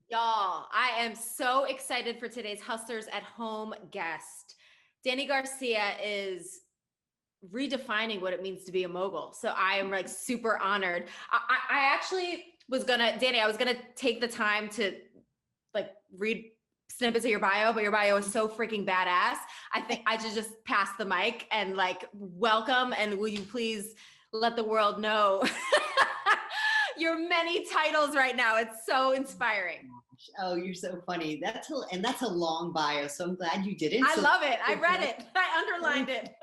Y'all, I am so excited for today's Hustlers at Home guest. Dany Garcia is redefining what it means to be a mogul. So I am like super honored. I actually was gonna, Dany, I was gonna take the time to like read snippets of your bio, but your bio is so freaking badass. I think I should just pass the mic and like welcome, and will you please let the world know your many titles right now? It's so inspiring. Oh, you're so funny. That's a long bio, so I'm glad you didn't. I love it. I read it. I underlined it.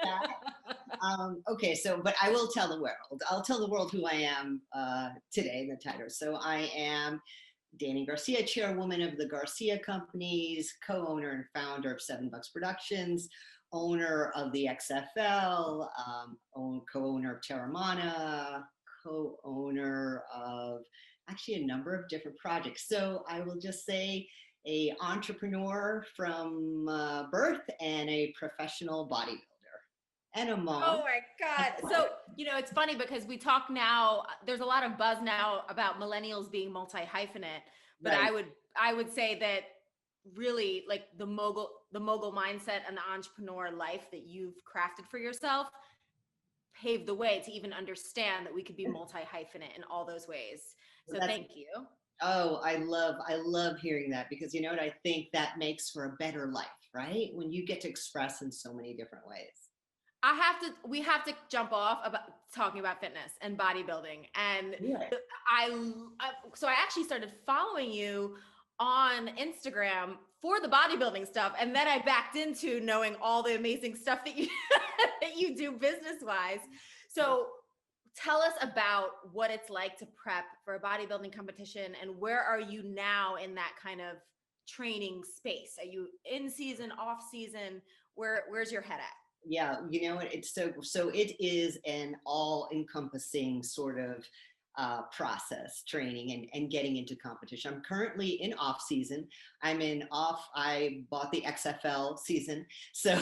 Okay, but I will tell the world. I'll tell the world who I am today, the title. So I am Dany Garcia, chairwoman of the Garcia Companies, co-owner and founder of Seven Bucks Productions, owner of the XFL, co-owner of Terramana, co-owner of actually a number of different projects. So I will just say a entrepreneur from birth and a professional bodybuilder and a mom. Oh my God. So, it's funny because we talk now, there's a lot of buzz now about millennials being multi-hyphenate, but Right. I would say that really like the mogul mindset and the entrepreneur life that you've crafted for yourself paved the way to even understand that we could be multi-hyphenate in all those ways. So thank you. Oh, I love hearing that, because you know what, I think that makes for a better life, right? When you get to express in so many different ways. We have to jump off about talking about fitness and bodybuilding. And Yeah. so I actually started following you on Instagram for the bodybuilding stuff. And then I backed into knowing all the amazing stuff that you, that you do business wise. So tell us about what it's like to prep for a bodybuilding competition, and where are you now in that kind of training space? Are you in season, off season? Where's your head at? Yeah, you know what? It's so it is an all-encompassing sort of process, training and getting into competition. I'm currently in off season. I bought the XFL season, so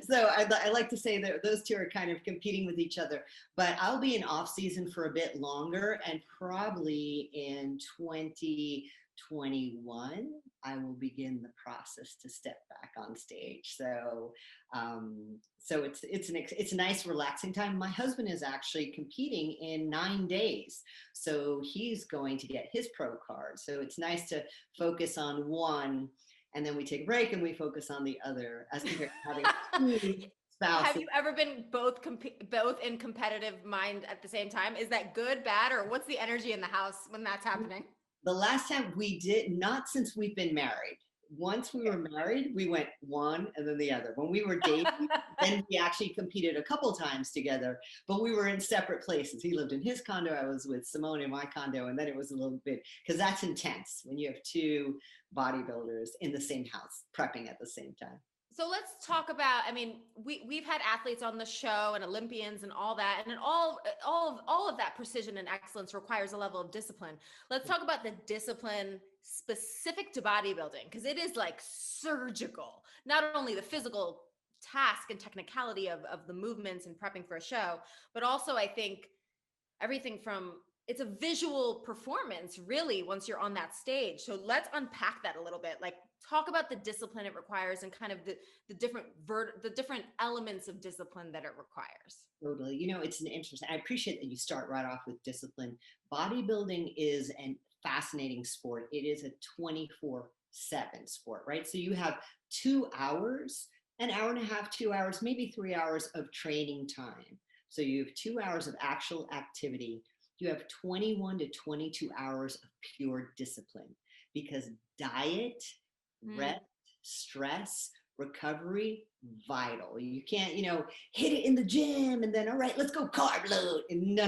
so I like to say that those two are kind of competing with each other. But I'll be in off season for a bit longer, and probably in 2021 I will begin the process to step back on stage. So it's a nice relaxing time. My husband is actually competing in 9 days, so he's going to get his pro card. So it's nice to focus on one, and then we take a break and we focus on the other, as compared to having two spouses. Have you ever been both in competitive mind at the same time? Is that good, bad, or what's the energy in the house when that's happening? The last time we did, not since we've been married. Once we were married, we went one and then the other. When we were dating, then we actually competed a couple times together, but we were in separate places. He lived in his condo, I was with Simone in my condo, and then it was a little bit, because that's intense when you have two bodybuilders in the same house prepping at the same time. So let's talk about, I mean, we've had athletes on the show and Olympians and all that, and all of that precision and excellence requires a level of discipline. Let's talk about the discipline specific to bodybuilding, because it is like surgical. Not only the physical task and technicality of the movements and prepping for a show, but also I think everything from, it's a visual performance really once you're on that stage. So let's unpack that a little bit. Like, talk about the discipline it requires and kind of the different elements of discipline that it requires. Totally. You know, it's an interesting, I appreciate that you start right off with discipline. Bodybuilding is a fascinating sport. It is a 24/7 sport, right? So you have 2 hours, an hour and a half, 2 hours, maybe 3 hours of training time. So you have 2 hours of actual activity. You have 21 to 22 hours of pure discipline, because diet, rest, stress, recovery, vital. You can't, hit it in the gym and then, all right, let's go carb load. And no.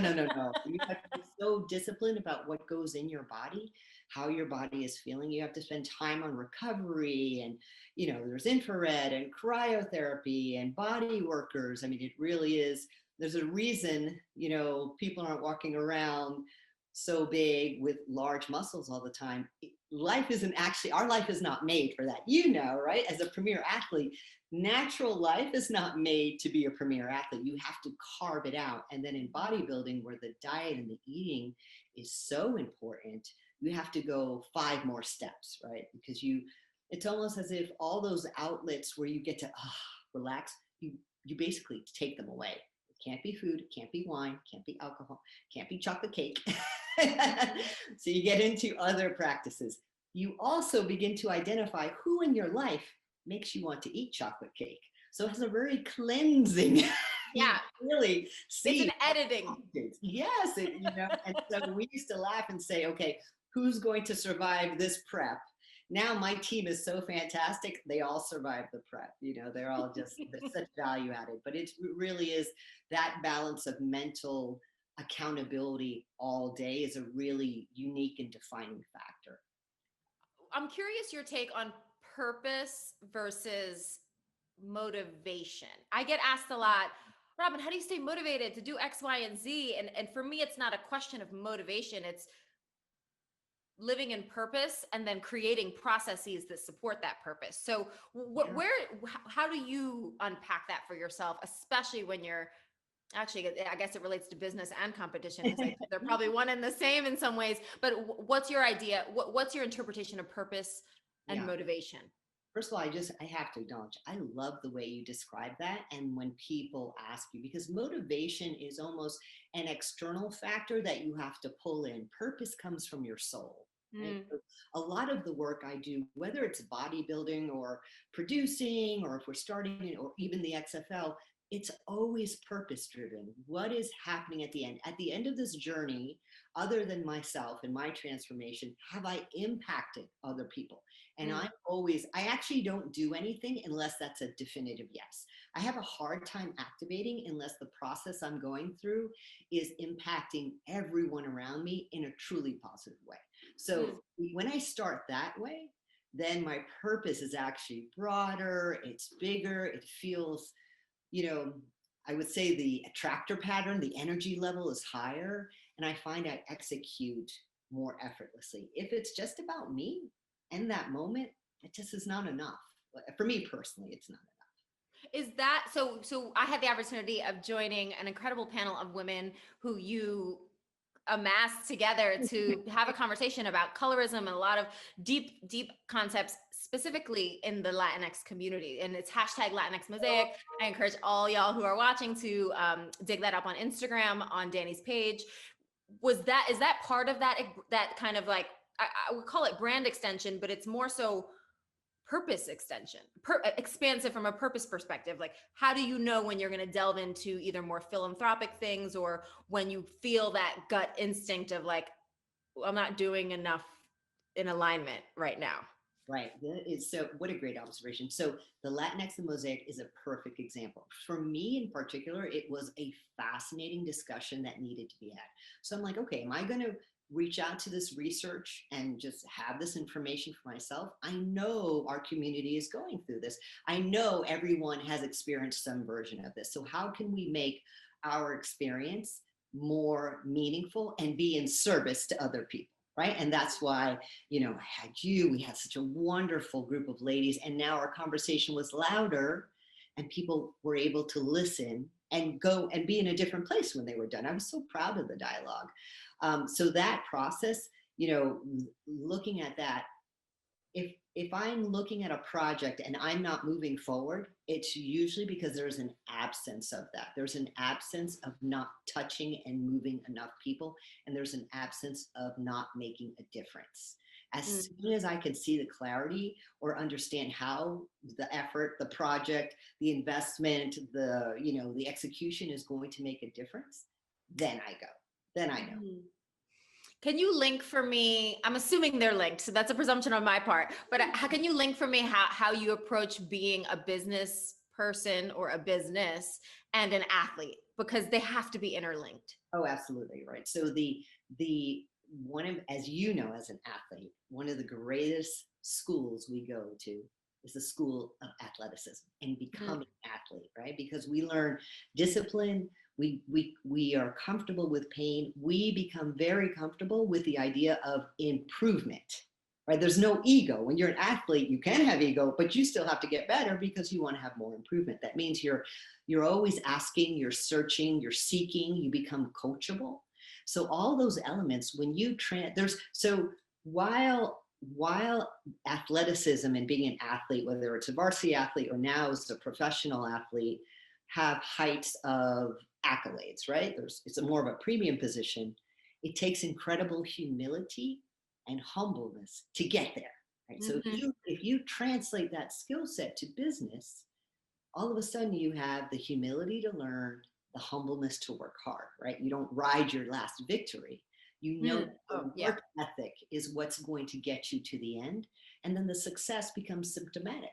You have to be so disciplined about what goes in your body, how your body is feeling. You have to spend time on recovery, and, there's infrared and cryotherapy and body workers. I mean, it really is. There's a reason, people aren't walking around so big with large muscles all the time. Our life is not made for that, right? As a premier athlete, natural life is not made to be a premier athlete. You have to carve it out. And then in bodybuilding, where the diet and the eating is so important, you have to go 5 more steps, right? Because it's almost as if all those outlets where you get to relax, you basically take them away. It can't be food, it can't be wine, can't be alcohol, can't be chocolate cake. So you get into other practices. You also begin to identify who in your life makes you want to eat chocolate cake. So it has a very cleansing. Yeah. Really see. It's an editing. Yes. And so we used to laugh and say, okay, who's going to survive this prep? Now my team is so fantastic. They all survive the prep. They're all just such value added, but it really is that balance of mental accountability all day is a really unique and defining factor. I'm curious your take on purpose versus motivation. I get asked a lot, Robin, how do you stay motivated to do X, Y, and Z? And for me, it's not a question of motivation. It's living in purpose and then creating processes that support that purpose. So how do you unpack that for yourself, especially when you're actually, I guess it relates to business and competition because they're probably one and the same in some ways, but what's your idea? What's your interpretation of purpose and motivation? First of all, I have to acknowledge, I love the way you describe that. And when people ask you, because motivation is almost an external factor that you have to pull in. Purpose comes from your soul. Right? So a lot of the work I do, whether it's bodybuilding or producing, or if we're starting, or even the XFL, it's always purpose driven. What is happening at the end? At the end of this journey, other than myself and my transformation, have I impacted other people? And I actually don't do anything unless that's a definitive yes. I have a hard time activating unless the process I'm going through is impacting everyone around me in a truly positive way. So when I start that way, then my purpose is actually broader, it's bigger, it feels, I would say the attractor pattern, the energy level is higher, and I find I execute more effortlessly. If it's just about me and that moment, it just is not enough. For me personally, it's not enough. Is that so I had the opportunity of joining an incredible panel of women who you amassed together to have a conversation about colorism and a lot of deep concepts, specifically in the Latinx community. And it's hashtag Latinx Mosaic. I encourage all y'all who are watching to dig that up on Instagram on Dany's page. Is that part of that kind of like, I would call it brand extension, but it's more so purpose extension, expansive from a purpose perspective. Like, how do you know when you're going to delve into either more philanthropic things, or when you feel that gut instinct of like, I'm not doing enough in alignment right now? Right. So what a great observation. So the Latinx and Mosaic is a perfect example. For me in particular, it was a fascinating discussion that needed to be had. So I'm like, okay, am I going to reach out to this research and just have this information for myself? I know our community is going through this. I know everyone has experienced some version of this. So how can we make our experience more meaningful and be in service to other people? Right. And that's why, I had we had such a wonderful group of ladies, and now our conversation was louder and people were able to listen and go and be in a different place when they were done. I was so proud of the dialogue. So that process, looking at that, if I'm looking at a project and I'm not moving forward, it's usually because there's an absence of that. There's an absence of not touching and moving enough people, and there's an absence of not making a difference. As soon as I can see the clarity or understand how the effort, the project, the investment, the execution is going to make a difference, then I go. Then I know. Can you link for me? I'm assuming they're linked, so that's a presumption on my part. But how can you link for me how you approach being a business person or a business and an athlete? Because they have to be interlinked. Oh, absolutely. Right. So one of, as you know, as an athlete, one of the greatest schools we go to is the School of Athleticism and becoming an athlete, right? Because we learn discipline. We are comfortable with pain. We become very comfortable with the idea of improvement, right? There's no ego. When you're an athlete, you can have ego, but you still have to get better because you want to have more improvement. That means you're always asking, you're searching, you're seeking, you become coachable. So all those elements, when you while athleticism and being an athlete, whether it's a varsity athlete or now as a professional athlete, have heights of accolades, right? It's a more of a premium position. It takes incredible humility and humbleness to get there, right? So if you translate that skill set to business, all of a sudden you have the humility to learn, the humbleness to work hard, right? You don't ride your last victory. You know the work ethic is what's going to get you to the end, and then the success becomes symptomatic.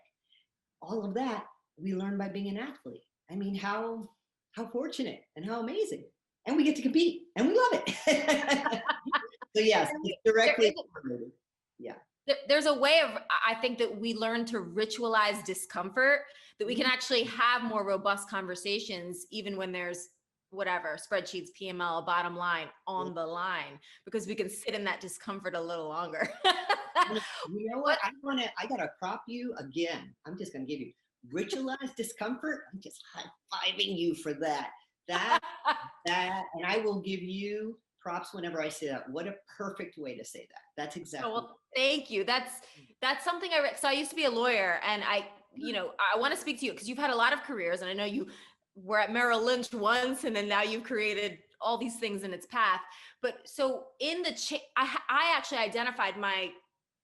All of that we learn by being an athlete. I mean, how fortunate and how amazing, and we get to compete, and we love it. So yes, it's directly related. Yeah. There's a way of, I think, that we learn to ritualize discomfort, that we can actually have more robust conversations, even when there's whatever, spreadsheets, PML, bottom line on the line, because we can sit in that discomfort a little longer. You know what? I gotta prop you again. I'm just gonna give you ritualized discomfort. I'm just high-fiving you for that. And I will give you props whenever I say that. What a perfect way to say that. That's exactly. Oh, well, thank you. That's something so I used to be a lawyer, and I want to speak to you because you've had a lot of careers, and I know you were at Merrill Lynch once, and then now you've created all these things in its path. But so in I actually identified my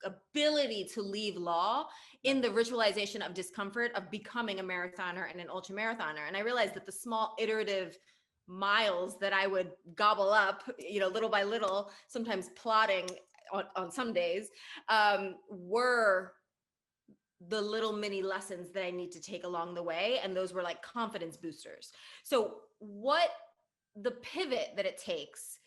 ability to leave law in the ritualization of discomfort of becoming a marathoner and an ultra marathoner. And I realized that the small iterative miles that I would gobble up, little by little, sometimes plotting on some days, were the little mini lessons that I need to take along the way. And those were like confidence boosters. So what the pivot that it takes,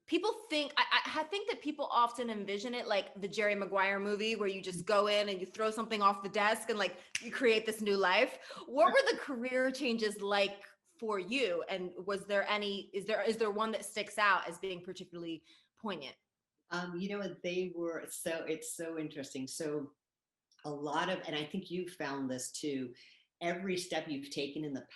people think, I think that people often envision it like the Jerry Maguire movie where you just go in and you throw something off the desk and like you create this new life. What were the career changes like for you? And was there any, is there one that sticks out as being particularly poignant? You know what, it's so interesting. So a lot of, and I think you found this too, every step you've taken in the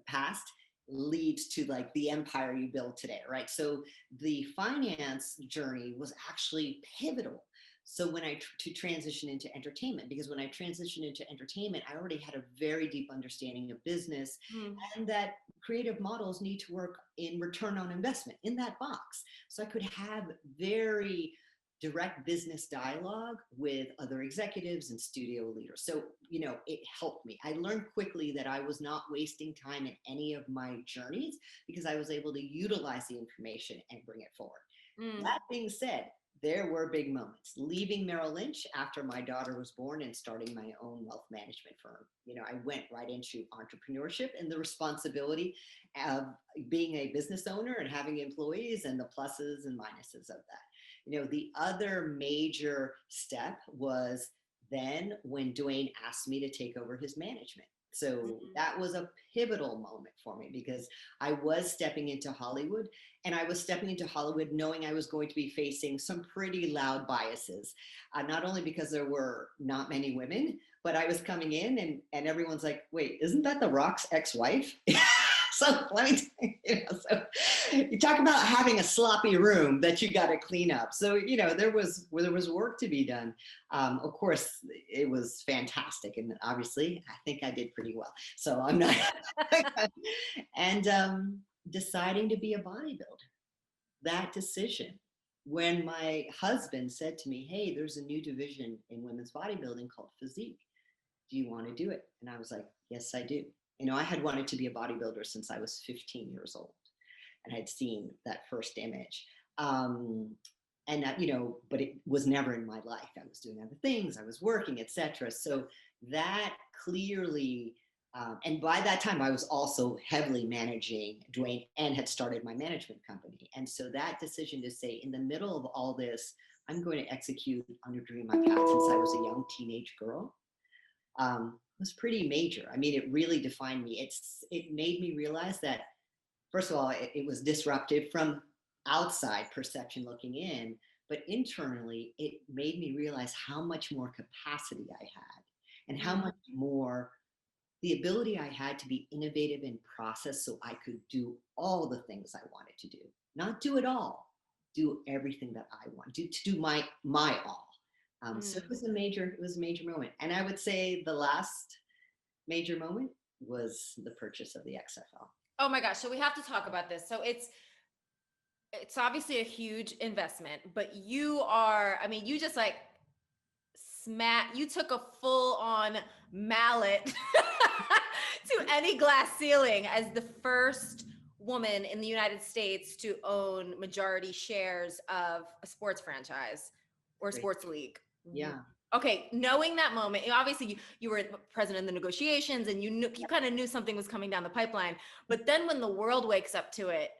past leads to like the empire you build today, right? So the finance journey was actually pivotal. So when to transition into entertainment, because when I transitioned into entertainment, I already had a very deep understanding of business and that creative models need to work in return on investment in that box. So I could have very direct business dialogue with other executives and studio leaders. So, it helped me. I learned quickly that I was not wasting time in any of my journeys because I was able to utilize the information and bring it forward. That being said, there were big moments. Leaving Merrill Lynch after my daughter was born and starting my own wealth management firm. I went right into entrepreneurship and the responsibility of being a business owner and having employees and the pluses and minuses of that. The other major step was then when Dwayne asked me to take over his management. So that was a pivotal moment for me because I was stepping into Hollywood, and I was stepping into Hollywood knowing I was going to be facing some pretty loud biases, not only because there were not many women, but I was coming in and everyone's like, wait, isn't that The Rock's ex-wife? So let me tell you, so you talk about having a sloppy room that you got to clean up. So, there was work to be done. Of course, it was fantastic. And obviously, I think I did pretty well. So I'm not. And deciding to be a bodybuilder, that decision, when my husband said to me, hey, there's a new division in women's bodybuilding called physique. Do you want to do it? And I was like, yes, I do. I had wanted to be a bodybuilder since I was 15 years old and I'd seen that first image. And that, but it was never in my life. I was doing other things, I was working, etc. So that clearly, and by that time I was also heavily managing Dwayne and had started my management company. And so that decision to say, in the middle of all this, I'm going to execute under dream my path since I was a young teenage girl. Was pretty major. I mean, it really defined me. It made me realize that, first of all, it was disruptive from outside perception looking in, but internally, it made me realize how much more capacity I had and how much more the ability I had to be innovative in process so I could do all the things I wanted to do. Not do it all, do everything that I want, to do my all. So it was a major moment. And I would say the last major moment was the purchase of the XFL. Oh my gosh. So we have to talk about this. So it's obviously a huge investment, but you you just like you took a full on mallet to any glass ceiling as the first woman in the United States to own majority shares of a sports franchise or sports league. Yeah. Okay, knowing that moment, obviously you were present in the negotiations and you kind of knew something was coming down the pipeline. But then when the world wakes up to it,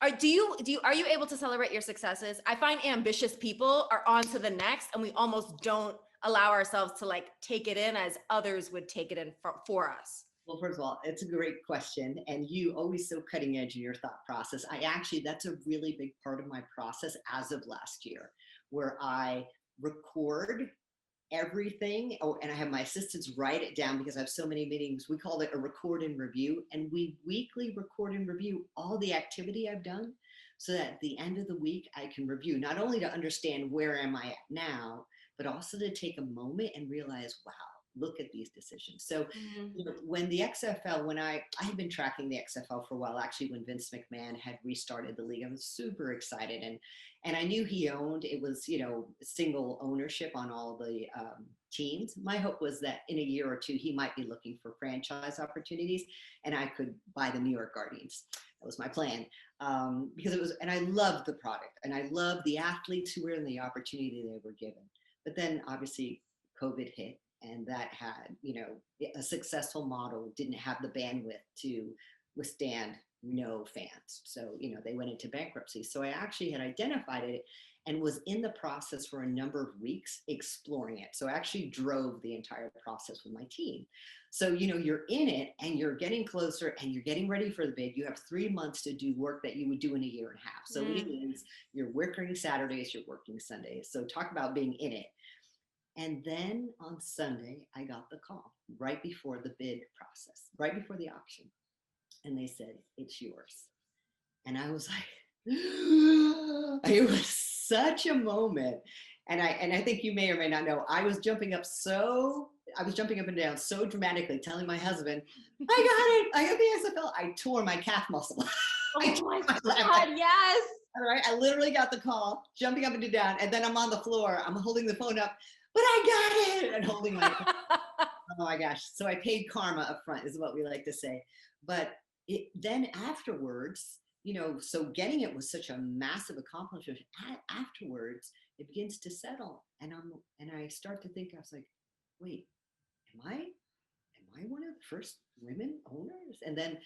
are you able to celebrate your successes? I find ambitious people are on to the next, and we almost don't allow ourselves to like take it in as others would take it in for us. Well, first of all, it's a great question, and you always so cutting edge in your thought process. That's a really big part of my process as of last year, where I record everything. Oh, and I have my assistants write it down because I have so many meetings. We call it a record and review, and we weekly record and review all the activity I've done, so that at the end of the week I can review, not only to understand where am I at now, but also to take a moment and realize, wow, look at these decisions. So when the XFL, when I had been tracking the XFL for a while, actually when Vince McMahon had restarted the league, I was super excited. And I knew he owned, it was, single ownership on all the teams. My hope was that in a year or two, he might be looking for franchise opportunities and I could buy the New York Guardians. That was my plan. Because and I loved the product and I loved the athletes who were in the opportunity they were given. But then obviously COVID hit. And that had, a successful model didn't have the bandwidth to withstand no fans. So, they went into bankruptcy. So I actually had identified it and was in the process for a number of weeks exploring it. So I actually drove the entire process with my team. So, you're in it and you're getting closer and you're getting ready for the bid. You have 3 months to do work that you would do in a year and a half. So it means you're working Saturdays, you're working Sundays. So talk about being in it. And then on Sunday, I got the call right before the bid process, right before the auction. And they said, it's yours. And I was like, it was such a moment. And I think you may or may not know, I was jumping up and down so dramatically, telling my husband, I got it. I got the XFL. I tore my calf muscle. Oh my God, yes. All right. I literally got the call, jumping up and down. And then I'm on the floor. I'm holding the phone up. But I got it, and holding my, oh my gosh. So I paid karma up front is what we like to say. But then afterwards, so getting it was such a massive accomplishment. Afterwards, it begins to settle. And I start to think, I was like, wait, am I one of the first women owners? And then,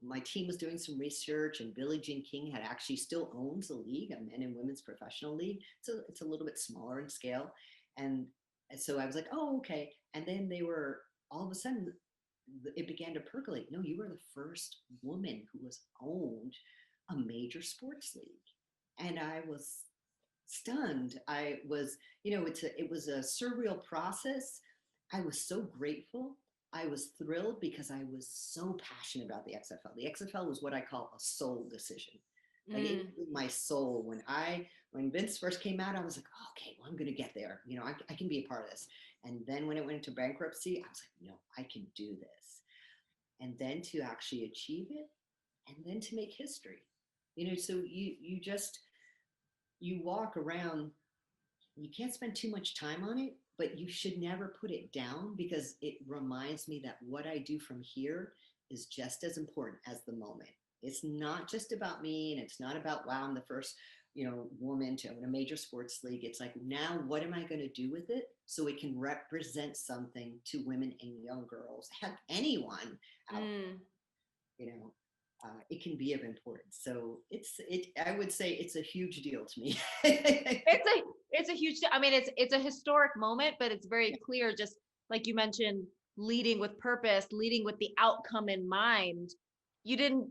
my team was doing some research and Billie Jean King had actually still owns the league, a men and women's professional league. So it's a little bit smaller in scale. And so I was like, oh, okay. And then they were, all of a sudden, it began to percolate. No, you were the first woman who was owned a major sports league. And I was stunned. I was, it was a surreal process. I was so grateful. I was thrilled because I was so passionate about the XFL. The XFL was what I call a soul decision. Like it was my soul. When Vince first came out, I was like, oh, okay, well, I'm going to get there. I can be a part of this. And then when it went into bankruptcy, I was like, no, I can do this. And then to actually achieve it and then to make history, so you walk around, you can't spend too much time on it, but you should never put it down because it reminds me that what I do from here is just as important as the moment. It's not just about me and it's not about, wow, I'm the first, woman to own a major sports league. It's like, now what am I going to do with it so it can represent something to women and young girls, heck, anyone out there, it can be of importance. So I would say it's a huge deal to me. It's a huge, it's a historic moment, but it's very clear, just like you mentioned, leading with purpose, leading with the outcome in mind. You didn't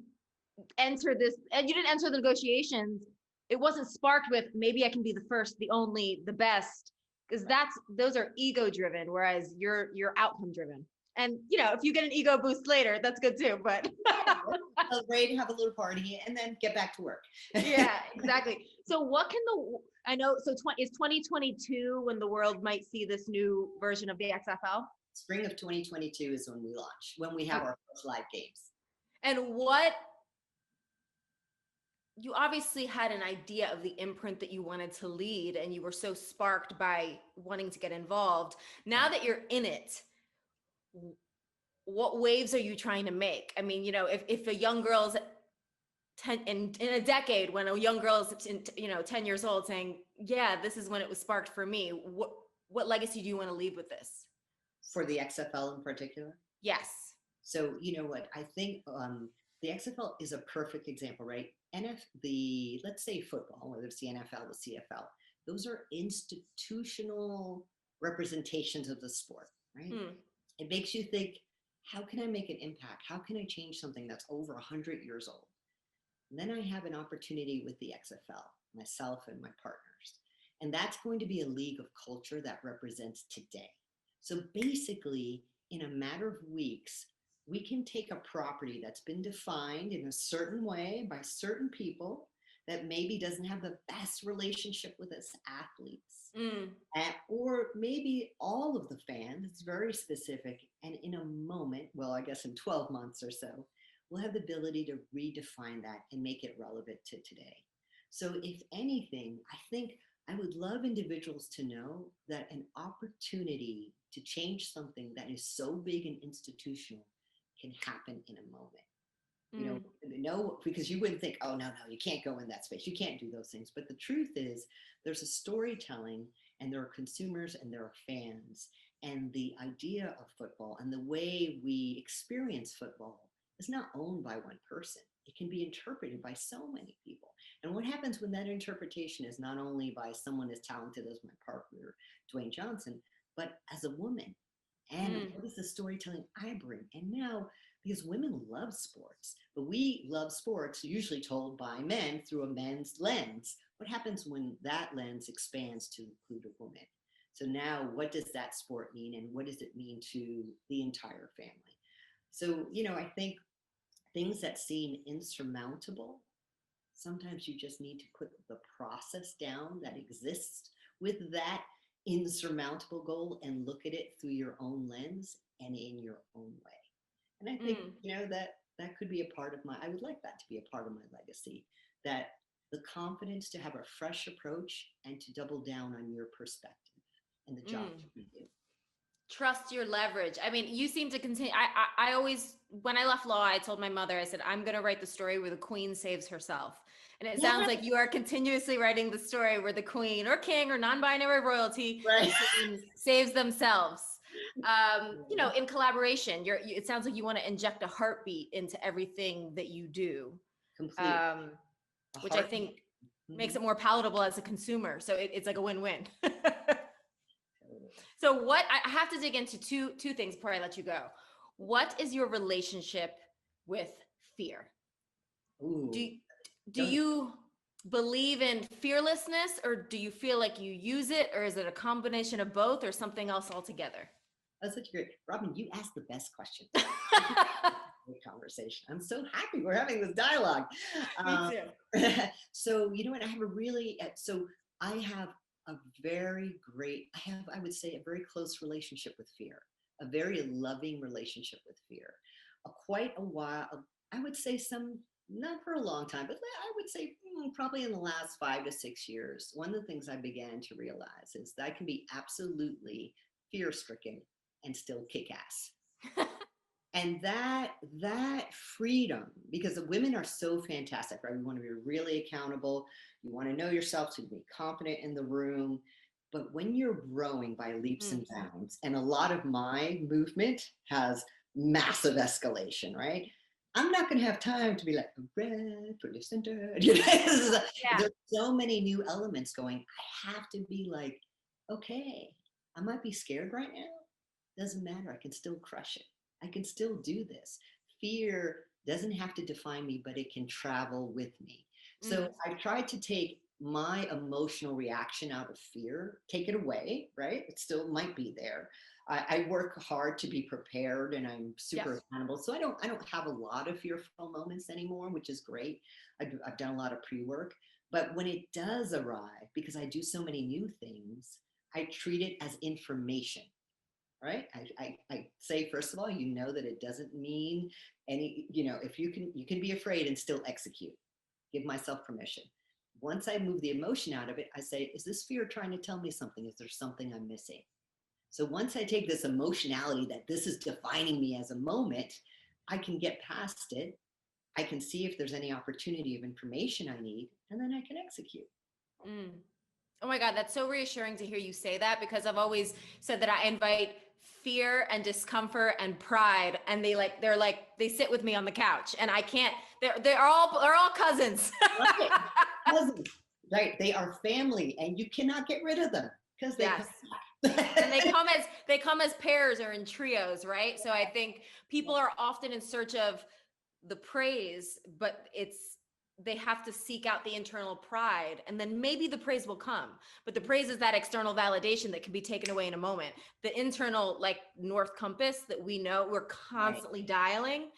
enter the negotiations. It wasn't sparked with, maybe I can be the first, the only, the best, because those are ego driven, whereas you're outcome driven. And, you know, if you get an ego boost later, that's good too, but Celebrate, have a little party, and then get back to work. yeah, exactly. So what can I know, so is 2022 when the world might see this new version of the XFL? Spring of 2022 is when we launch, when we have our first live games. And you obviously had an idea of the imprint that you wanted to lead, and you were so sparked by wanting to get involved. Now that you're in it, what waves are you trying to make? I mean, you know, if a young girl's in a decade, when a young girl is 10 years old saying, yeah, this is when it was sparked for me, what legacy do you want to leave with this? For the XFL in particular? Yes. So, you know what, I think the XFL is a perfect example, right? Let's say football, whether it's the NFL, the CFL, those are institutional representations of the sport, right? It makes you think, how can I make an impact? How can I change something that's over 100 years old? And then I have an opportunity with the XFL, myself and my partners. And that's going to be a league of culture that represents today. So basically, in a matter of weeks, we can take a property that's been defined in a certain way by certain people that maybe doesn't have the best relationship with us athletes, or maybe all of the fans. It's very specific. And in a moment, well, I guess in 12 months or so, we'll have the ability to redefine that and make it relevant to today. So if anything, I think I would love individuals to know that an opportunity to change something that is so big and institutional can happen in a moment. You know, because you wouldn't think, oh, no, you can't go in that space. You can't do those things. But the truth is, there's a storytelling, and there are consumers and there are fans. And the idea of football and the way we experience football is not owned by one person. It can be interpreted by so many people. And what happens when that interpretation is not only by someone as talented as my partner, Dwayne Johnson, but as a woman? And what is the storytelling I bring? And now, because women love sports, but we love sports usually told by men through a men's lens. What happens when that lens expands to include a woman? So now, what does that sport mean, and what does it mean to the entire family? So, you know, I think things that seem insurmountable, sometimes you just need to put the process down that exists with that insurmountable goal and look at it through your own lens and in your own way. And I think, you know, that could be a part of I would like that to be a part of my legacy, that the confidence to have a fresh approach and to double down on your perspective and the job that we do. Trust your leverage. I mean, you seem to continue. I always, when I left law, I told my mother, I said, I'm going to write the story where the queen saves herself. And it sounds like you are continuously writing the story where the queen or king or non-binary royalty saves themselves. You know, in collaboration, it sounds like you want to inject a heartbeat into everything that you do, which I think makes it more palatable as a consumer. So it's like a win-win. So I have to dig into two things before I let you go. What is your relationship with fear? Do you believe in fearlessness, or do you feel like you use it, or is it a combination of both, or something else altogether? That's such a great, Robin, you asked the best question. Great conversation. I'm so happy we're having this dialogue. Me too. So, you know what, I have a very great, I would say, a very close relationship with fear, a very loving relationship with fear. Quite a while, I would say not for a long time, but I would say probably in the last 5 to 6 years, one of the things I began to realize is that I can be absolutely fear-stricken and still kick ass. And that freedom, because the women are so fantastic, right? We want to be really accountable. You want to know yourself to be confident in the room. But when you're growing by leaps and bounds, and a lot of my movement has massive escalation, right? I'm not going to have time to be like, red, fully centered. There's so many new elements going. I have to be like, okay, I might be scared right now. Doesn't matter. I can still crush it. I can still do this. Fear doesn't have to define me, but it can travel with me. So I tried to take my emotional reaction out of fear, take it away, right? It still might be there. I work hard to be prepared, and I'm Yes. super accountable. So I don't have a lot of fearful moments anymore, which is great. I've done a lot of pre-work, but when it does arrive, because I do so many new things, I treat it as information, right? I say, first of all, you know that it doesn't mean any, if you can be afraid and still execute. Give myself permission. Once I move the emotion out of it, I say, is this fear trying to tell me something? Is there something I'm missing? So once I take this emotionality that this is defining me as a moment, I can get past it. I can see if there's any opportunity of information I need, and then I can execute. Mm. Oh my God, that's so reassuring to hear you say that, because I've always said that I invite fear and discomfort and pride, and they sit with me on the couch, and I can't. They're all cousins. Right. Cousins, right? They are family, and you cannot get rid of them because they Yes. come back. And they come as pairs or in trios, right? So I think people are often in search of the praise, but they have to seek out the internal pride, and then maybe the praise will come. But the praise is that external validation that can be taken away in a moment. The internal, like, north compass that we know we're constantly dialing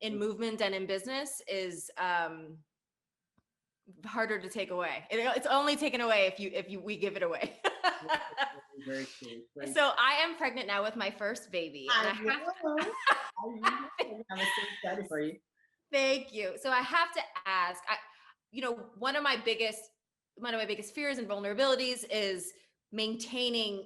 in movement and in business is harder to take away. It's only taken away if we give it away. Very true. Very So I am pregnant now with my first baby, and I know. I'm so excited for you. thank you. So I have to ask, one of my biggest fears and vulnerabilities is maintaining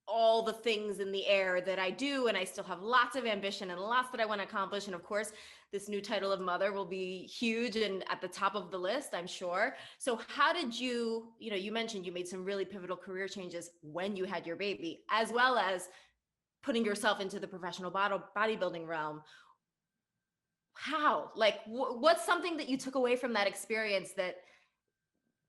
all the things in the air that I do, and I still have lots of ambition and lots that I want to accomplish. And of course, this new title of mother will be huge and at the top of the list, I'm sure. So how did you mentioned you made some really pivotal career changes when you had your baby, as well as putting yourself into the professional bodybuilding realm. How? Like, what's something that you took away from that experience that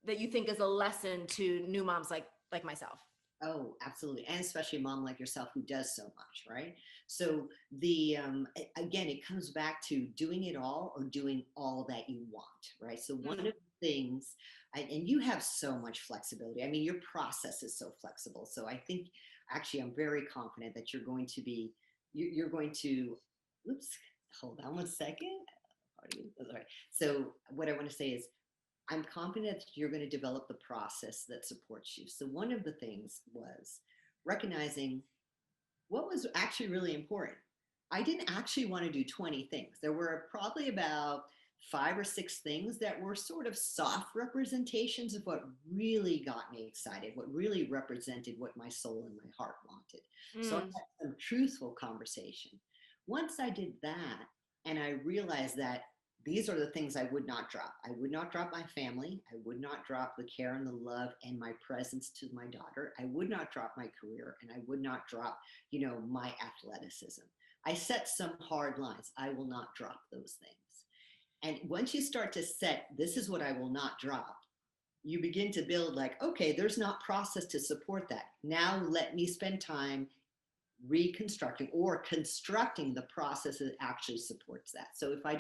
you think is a lesson to new moms like myself? Oh, absolutely. And especially a mom like yourself who does so much, right? So again, it comes back to doing it all or doing all that you want, right? So one of the things, and you have so much flexibility. I mean, your process is so flexible. So I think actually I'm very confident that you're going to, oops, hold on one second. All right. So what I want to say is, I'm confident that you're going to develop the process that supports you. So one of the things was recognizing what was actually really important. I didn't actually want to do 20 things. There were probably about 5 or 6 things that were sort of soft representations of what really got me excited, what really represented what my soul and my heart wanted. So I had some truthful conversation. Once I did that, and I realized that these are the things I would not drop. I would not drop my family. I would not drop the care and the love and my presence to my daughter. I would not drop my career, and I would not drop, my athleticism. I set some hard lines. I will not drop those things. And once you start to set, this is what I will not drop, you begin to build like, okay, there's not process to support that. Now let me spend time reconstructing or constructing the process that actually supports that. So if I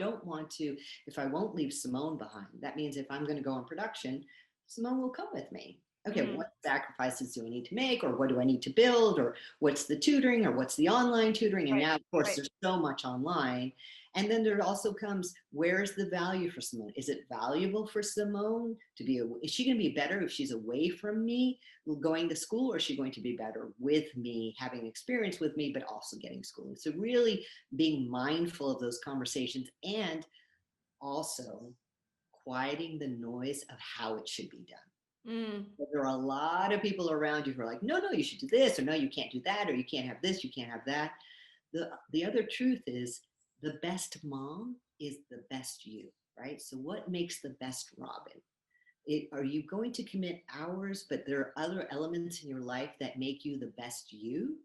won't leave Simone behind, that means if I'm going to go on production, Simone will come with me. Okay, what sacrifices do I need to make, or what do I need to build, or what's the tutoring, or what's the online tutoring? And now, of course, there's so much online. And then there also comes, where's the value for Simone? Is it valuable for Simone to be, is she going to be better if she's away from me going to school, or is she going to be better with me, having experience with me, but also getting schooling? So really being mindful of those conversations, and also quieting the noise of how it should be done. There are a lot of people around you who are like, no, you should do this, or no, you can't do that, or you can't have this, you can't have that. The other truth is, the best mom is the best you, right? So what makes the best Robin? Are you going to commit hours, but there are other elements in your life that make you the best you,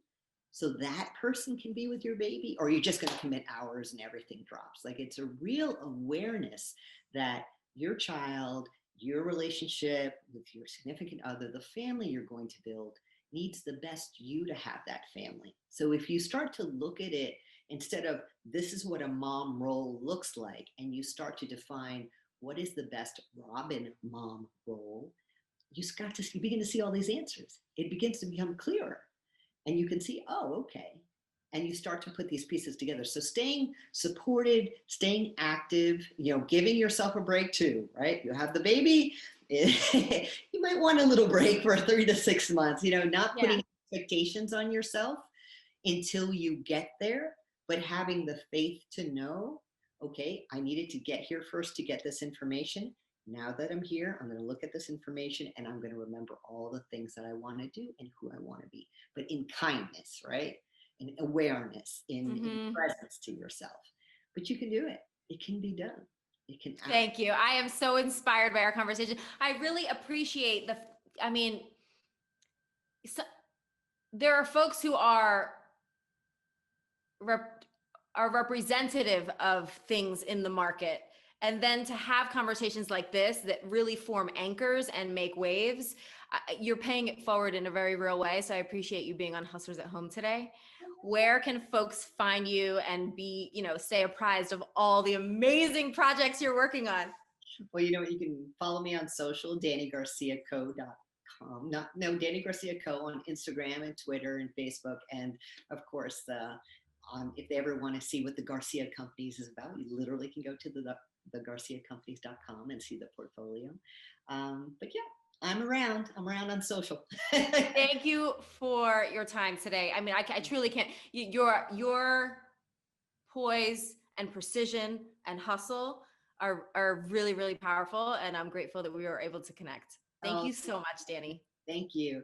so that person can be with your baby? Or are you just going to commit hours and everything drops? Like, it's a real awareness that your child, your relationship with your significant other, the family you're going to build, needs the best you to have that family. So if you start to look at it instead of, this is what a mom role looks like, and you start to define, what is the best Robin mom role? you begin to see all these answers. It begins to become clearer, and you can see, oh, okay. And you start to put these pieces together. So staying supported, staying active, giving yourself a break too, right? You have the baby, you might want a little break for 3 to 6 months, not putting expectations on yourself until you get there, but having the faith to know, okay, I needed to get here first to get this information. Now that I'm here, I'm going to look at this information and I'm going to remember all the things that I want to do and who I want to be, but in kindness, right? In awareness, in presence to yourself. But you can do it. It can be done. It can. Thank you. I am so inspired by our conversation. I really appreciate so, there are folks who are representative of things in the market. And then to have conversations like this that really form anchors and make waves, you're paying it forward in a very real way. So I appreciate you being on Hustlers at Home today. Where can folks find you and stay apprised of all the amazing projects you're working on? Well, you can follow me on social, DanyGarciaCo.com. Dany Garcia Co on Instagram and Twitter and Facebook. And of course, if they ever want to see what the Garcia Companies is about, you literally can go to the GarciaCompanies.com and see the portfolio. But yeah, I'm around on social. Thank you for your time today. I mean, I truly can't. Your poise and precision and hustle are really, really powerful. And I'm grateful that we were able to connect. Thank you so much, Dany. Thank you.